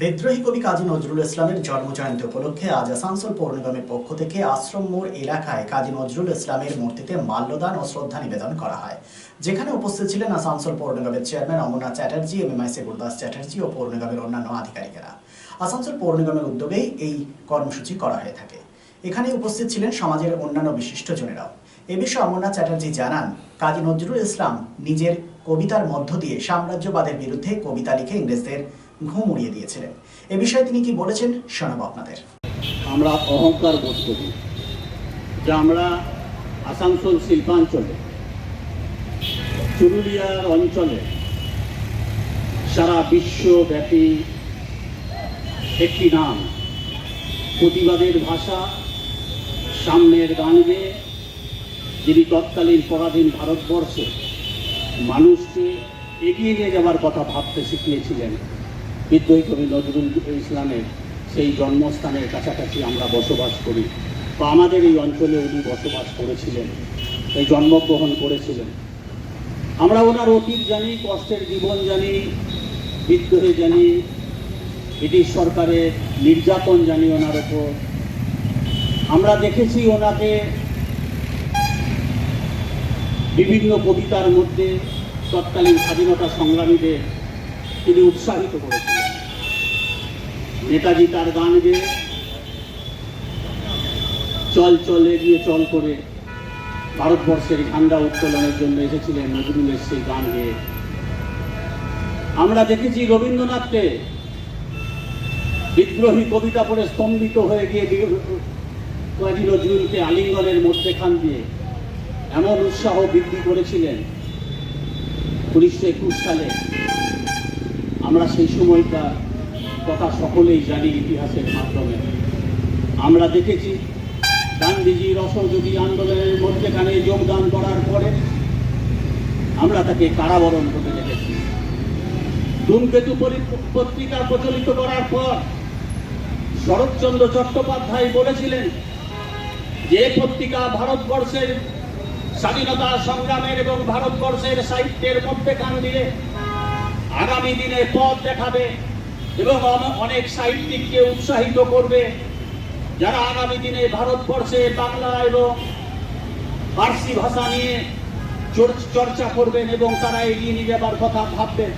বিদ্রোহী কবি কাজী নজরুল ইসলামের জন্মজয়ন্তী উপলক্ষে আজ আসানসোল পৌর নিগমের পক্ষ থেকে আশ্রম মোড় এলাকায় কাজী নজরুল ইসলামের মূর্তিতে মাল্যদান ও শ্রদ্ধা নিবেদন করা হয়, যেখানে উপস্থিত ছিলেন আসানসোল পৌর নিগমের চেয়ারম্যান অমরনাথ চ্যাটার্জি, এমএমআই সেগুরদাস চ্যাটার্জি ও পৌর নিগমের অন্যান্য আধিকারিকেরা। আসানসোল পৌর নিগমের উদ্যোগেই এই কর্মসূচি করা হয়ে থাকে। এখানে উপস্থিত ছিলেন সমাজের অন্যান্য বিশিষ্টজনেরাও। এ বিষয়ে অমরনাথ চ্যাটার্জি জানান, কাজী নজরুল ইসলাম নিজের কবিতার মধ্য দিয়ে সাম্রাজ্যবাদের বিরুদ্ধে কবিতা লিখে ইংরেজদের ঘুম উড়িয়ে দিয়েছিলেন। এ বিষয়ে তিনি কি বলেছেন শোনাবো আপনাদের। আমরা অহংকার বোধ করি যে আমরা আসানসোল শিল্পাঞ্চলে, চুরুলিয়ার অঞ্চলে সারা বিশ্বব্যাপী একটি নাম, প্রতিবাদের ভাষা, সাম্যের গান গেয়ে যিনি তৎকালীন পরাধীন ভারতবর্ষে মানুষকে এগিয়ে নিয়ে যাওয়ার কথা ভাবতে শিখিয়েছিলেন, বিদ্রোহী কবি নজরুল ইসলামের সেই জন্মস্থানের কাছাকাছি আমরা বসবাস করি, বা আমাদের এই অঞ্চলে উনি বসবাস করেছিলেন, এই জন্মগ্রহণ করেছিলেন। আমরা ওনার অতীত জানি, কষ্টের জীবন জানি, বিদ্রোহে জানি, ব্রিটিশ সরকারের নির্যাতন জানি ওনার ওপর। আমরা দেখেছি ওনাকে বিভিন্ন কবিতার মধ্যে তৎকালীন স্বাধীনতা সংগ্রামীদের তিনি উৎসাহিত করেছিলেন। নেতাজি তার গান গেয়ে চল চল এগিয়ে চল করে ভারতবর্ষের ঝান্ডা উত্তোলনের জন্য এসেছিলেন নজরুলের সেই গান গেয়ে। আমরা দেখেছি রবীন্দ্রনাথকে বিদ্রোহী কবিতা পড়ে স্তম্ভিত হয়ে গিয়ে কাজী নজরুলকে আলিঙ্গনের মধ্যেখান দিয়ে এমন উৎসাহ বৃদ্ধি করেছিলেন 1921 সালে। আমরা সেই সময়কার কথা সকলেই জানি ইতিহাসের মাধ্যমে। আমরা দেখেছি গান্ধীজির অসহযোগী আন্দোলনের মধ্যেখানে যোগদান করার পরে আমরা তাকে কারাবরণ হতে দেখেছি। ধূমকেতু পত্রিকা প্রচলিত করার পর শরৎচন্দ্র চট্টোপাধ্যায় বলেছিলেন যে পত্রিকা ভারতবর্ষের স্বাধীনতা সংগ্রামের এবং ভারতবর্ষের সাহিত্যের মধ্যেখান দিয়ে আগামী দিনে পথ দেখাবে এবং অনেক সাহিত্যিককে উৎসাহিত করবে, যারা আগামী দিনে ভারতবর্ষে বাংলা এবং ফার্সি ভাষা নিয়ে চর্চা করবেন এবং তারা এগিয়ে নিয়ে যাবার কথা ভাববেন।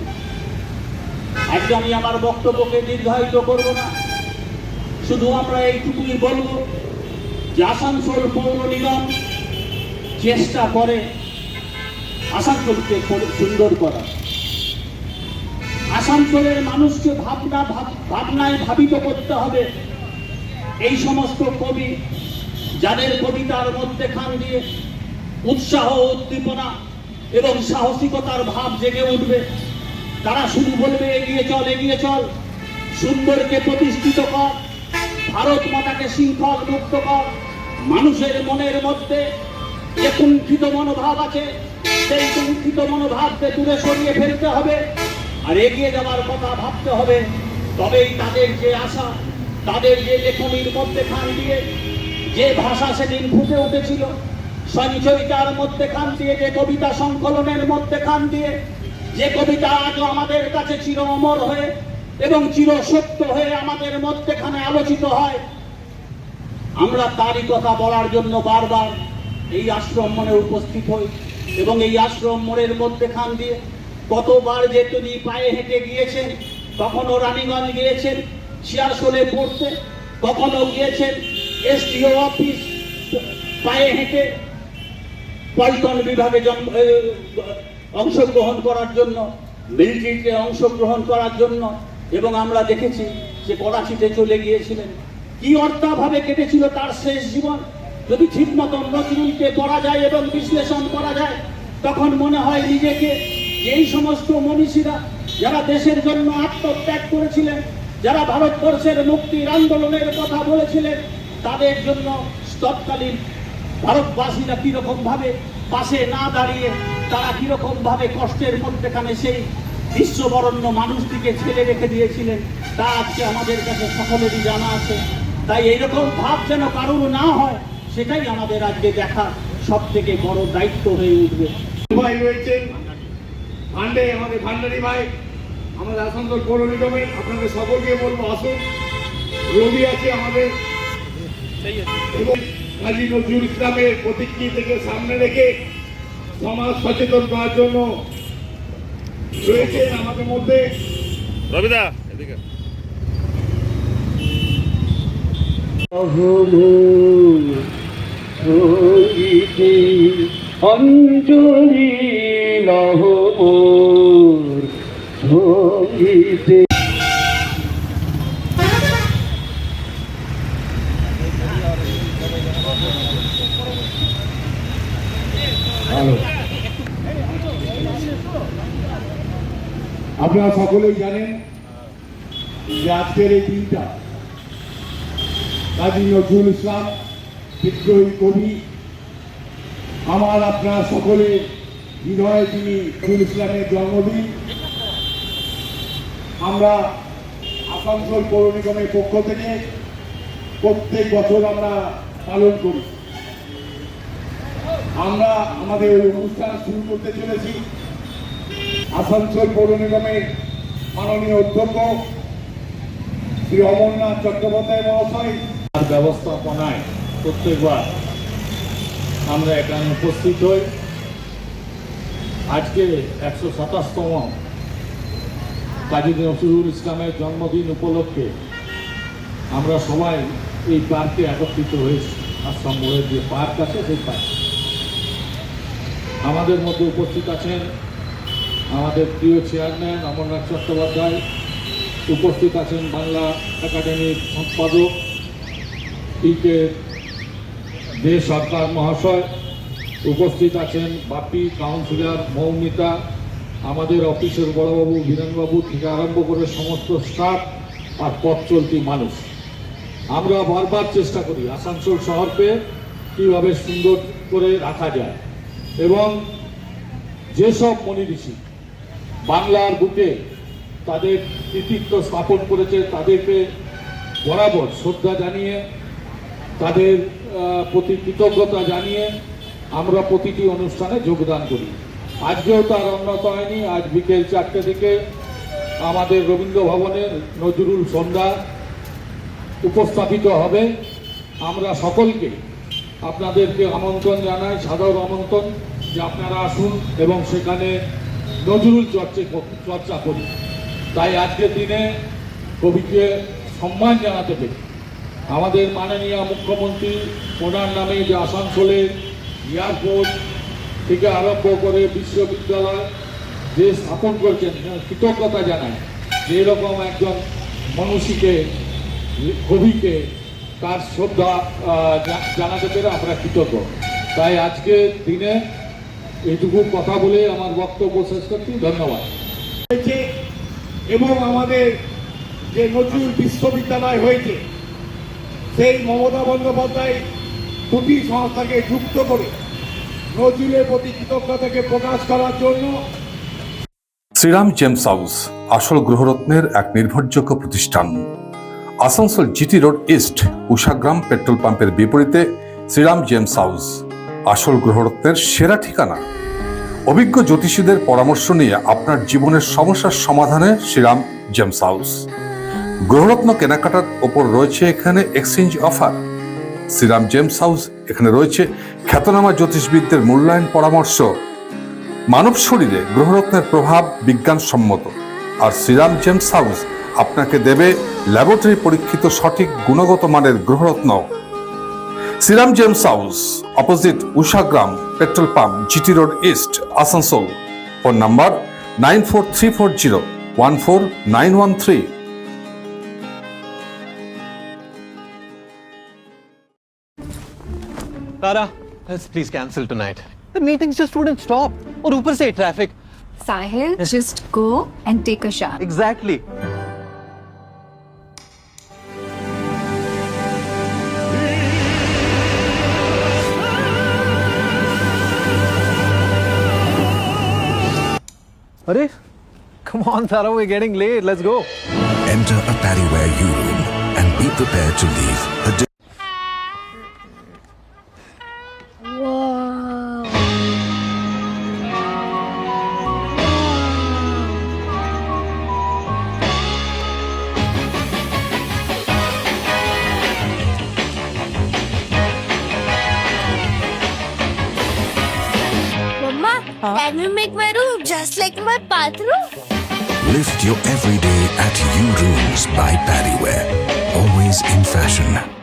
আজকে আমি আমার বক্তব্যকে দীর্ঘায়িত করব না, শুধু আমরা এইটুকুই বলব যে আসানসোল পৌর নিগম চেষ্টা করে আসানসোলকে সুন্দর করা, আসানসোলের মানুষকে ভাবনায় ভাবিত করতে হবে। এই সমস্ত কবি যাদের কবিতার মধ্যেখান দিয়ে উৎসাহ, উদ্দীপনা এবং সাহসিকতার ভাব জেগে উঠবে, তারা শুধু বলবে এগিয়ে চল, এগিয়ে চল, সুন্দরকে প্রতিষ্ঠিত কর, ভারত মাতাকে শৃঙ্খল মুক্ত কর। মানুষের মনের মধ্যে যে কুণ্ঠিত মনোভাব আছে, সেই কুণ্ঠিত মনোভাবকে দূরে সরিয়ে ফেলতে হবে আর এগিয়ে যাওয়ার কথা ভাবতে হবে। তবেই তাদের যে আশা, তাদের যে লেখনীর মধ্যেখান দিয়ে যে ভাষা সেদিন ফুটে উঠেছিল, সঞ্চয়িতার মধ্যেখান দিয়ে, যে কবিতা সংকলনের মধ্যেখান দিয়ে যে কবিতা আজও আমাদের কাছে চির অমর হয়ে এবং চির সত্য হয়ে আমাদের মধ্যেখানে আলোচিত হয়, আমরা তারই কথা বলার জন্য বারবার এই আশ্রম মনে উপস্থিত হই। এবং এই আশ্রম মোড়ের মধ্যেখান দিয়ে কতবার যে তিনি পায়ে হেঁটে গিয়েছেন, কখনো রানীগঞ্জ গিয়েছেন শিয়ারশোলে পড়তে, কখনো গিয়েছেন এসডিও অফিস পায়ে হেঁটে পল্টন বিভাগে অংশগ্রহণ করার জন্য, মিলিটারিতে অংশগ্রহণ করার জন্য। এবং আমরা দেখেছি যে করাচিতে চলে গিয়েছিলেন। কি অর্থাভাবে কেটেছিল তার শেষ জীবন। যদি ঠিক মতন নজরুলকে পড়া যায় এবং বিশ্লেষণ করা যায়, তখন মনে হয় নিজেকে এই সমস্ত মনীষীরা যারা দেশের জন্য আত্মত্যাগ করেছিলেন, যারা ভারতবর্ষের মুক্তির আন্দোলনের কথা বলেছিলেন, তাদের জন্য তৎকালীন ভারতবাসীরা কিরকম ভাবে পাশে না দাঁড়িয়ে তারা কিরকম ভাবে কষ্টের মধ্যেখানে সেই বিশ্ববরণ্য মানুষটিকে ছেড়ে রেখে দিয়েছিলেন, তা আজকে আমাদের কাছে সকলেরই জানা আছে। তাই এইরকম ভাব যেন কারোর না হয়, সেটাই আমাদের আজকে দেখা সব থেকে বড় দায়িত্ব হয়ে উঠবে। ভাই রয়েছেন ভান্ডে, আমাদের ভান্ডারী ভাই, আমাদের আসানসোল পৌর নিগমের আপনাদের সকলকে বলবো আসুন, রবি আছে আমাদের এবং কাজী নজরুল ইসলামের প্রতীকটি থেকে সামনে রেখে সমাজ সচেতন করার জন্য রয়েছে আমাদের মধ্যে রবিদা এদিকে অঞ্জলি লহমোর সঙ্গীতে। আপনারা সকলেই জানেন যে আজকের এই দিনটা কাজী নজরুল ইসলাম বিদ্রোহী কবি, আমার আপনারা সকলে হৃদয়ে তিনি নজরুল ইসলামের জন্মদিন আমরা আসানসোল পৌর নিগমের পক্ষ থেকে প্রত্যেক বছর আমরা পালন করি। আমরা আমাদের ওই অনুষ্ঠান শুরু করতে চলেছি আসানসোল পৌর নিগমের মাননীয় অধ্যক্ষ শ্রী অমরনাথ চট্টোপাধ্যায় মহাশয় তার ব্যবস্থাপনায় প্রত্যেকবার আমরা এখানে উপস্থিত হই। আজকে ১২৭তম কাজী নজরুল ইসলামের জন্মদিন উপলক্ষে আমরা সবাই এই পার্কে একত্রিত হয়েছি। আশ্রম মোড়ের যে পার্ক আছে সেই পার্কে আমাদের মধ্যে উপস্থিত আছেন আমাদের প্রিয় চেয়ারম্যান অমরনাথ চট্টোপাধ্যায়, উপস্থিত আছেন বাংলা একাডেমির সম্পাদক টি.কে. দে সরকার মহাশয়, উপস্থিত আছেন বাপি কাউন্সিলর মৌমিতা, আমাদের অফিসের বড়বাবু বীরেনবাবু থেকে আরম্ভ করে সমস্ত স্টাফ আর পথ চলতি মানুষ। আমরা বারবার চেষ্টা করি আসানসোল শহরকে কীভাবে সুন্দর করে রাখা যায় এবং যেসব মনি ঋষি বাংলার বুকে তাদের কৃতিত্ব স্থাপন করেছে তাদেরকে বরাবর শ্রদ্ধা জানিয়ে তাদের প্রতি কৃতজ্ঞতা জানিয়ে আমরা প্রতিটি অনুষ্ঠানে যোগদান করি। আজকেও তার অন্যত হয়নি। আজ বিকেল 4টে থেকে আমাদের রবীন্দ্র ভবনে নজরুল সন্ধ্যা উপস্থাপিত হবে। আমরা সকলকে আপনাদেরকে আমন্ত্রণ জানাই, সাদর আমন্ত্রণ যে আপনারা আসুন এবং সেখানে নজরুল চর্চা করি। তাই আজকের দিনে কবিকে সম্মান জানাতে পেরে আমাদের মাননীয় মুখ্যমন্ত্রী ওনার নামে যে আসানসোলের এয়ারপোর্ট থেকে আরম্ভ করে বিশ্ববিদ্যালয় যে স্থাপন করেছেন কৃতজ্ঞতা জানায় যে এরকম একজন মনীষীকে কবিকে তার শ্রদ্ধা জানাতে পেরে আমরা কৃতজ্ঞ। তাই আজকের দিনে এইটুকু কথা বলে আমার বক্তব্য শেষ করছি। ধন্যবাদ। এবং আমাদের যে নজরুল বিশ্ববিদ্যালয় হয়েছে সেই মমতা বন্দ্যোপাধ্যায় দুটি সংস্থাকে যুক্ত করে নজরুলের প্রতি কৃতজ্ঞতাকে প্রকাশ করার জন্য শ্রীরাম জেমস হাউস আসল গ্রহরত্নের এক নির্ভরযোগ্য প্রতিষ্ঠান। Asansol GT road east Ushagram petrol পাম্পের বিপরীতে শ্রীরাম জেমস হাউস আসল গ্রহরত্নের সেরা ঠিকানা। অভিজ্ঞ জ্যোতিষীদের পরামর্শ নিয়ে আপনার জীবনের সমস্যার সমাধানে শ্রীরাম জেমস হাউস। গ্রহরত্ন কেনাকাটার ওপর রয়েছে এখানে exchange offer. Shriram gems house এখানে রয়েছে খ্যাতনামা জ্যোতিষবিদদের মূল্যায়ন পরামর্শ। মানব শরীরে গ্রহরত্নের প্রভাব বিজ্ঞানসম্মত, আর শ্রীরাম জেমস হাউস আপনাকে দেবে ল্যাবরেটরি পরীক্ষিত সঠিক গুণগত মানের গ্রহরত্ন। Shriram gems house opposite Ushagram petrol pump, GT road east, Asansol. Phone number 9434014913। Tara, let's please cancel tonight. The meetings just wouldn't stop. और ऊपर से traffic. Sahil, just go and take a shower. Exactly. Arey, come on, Tara, we're getting late. Let's go. Enter a Pariware U-Room and be prepared to leave a Can you make my room just like my bathroom? Lift your everyday at U Rooms by Paddyware. Always in fashion.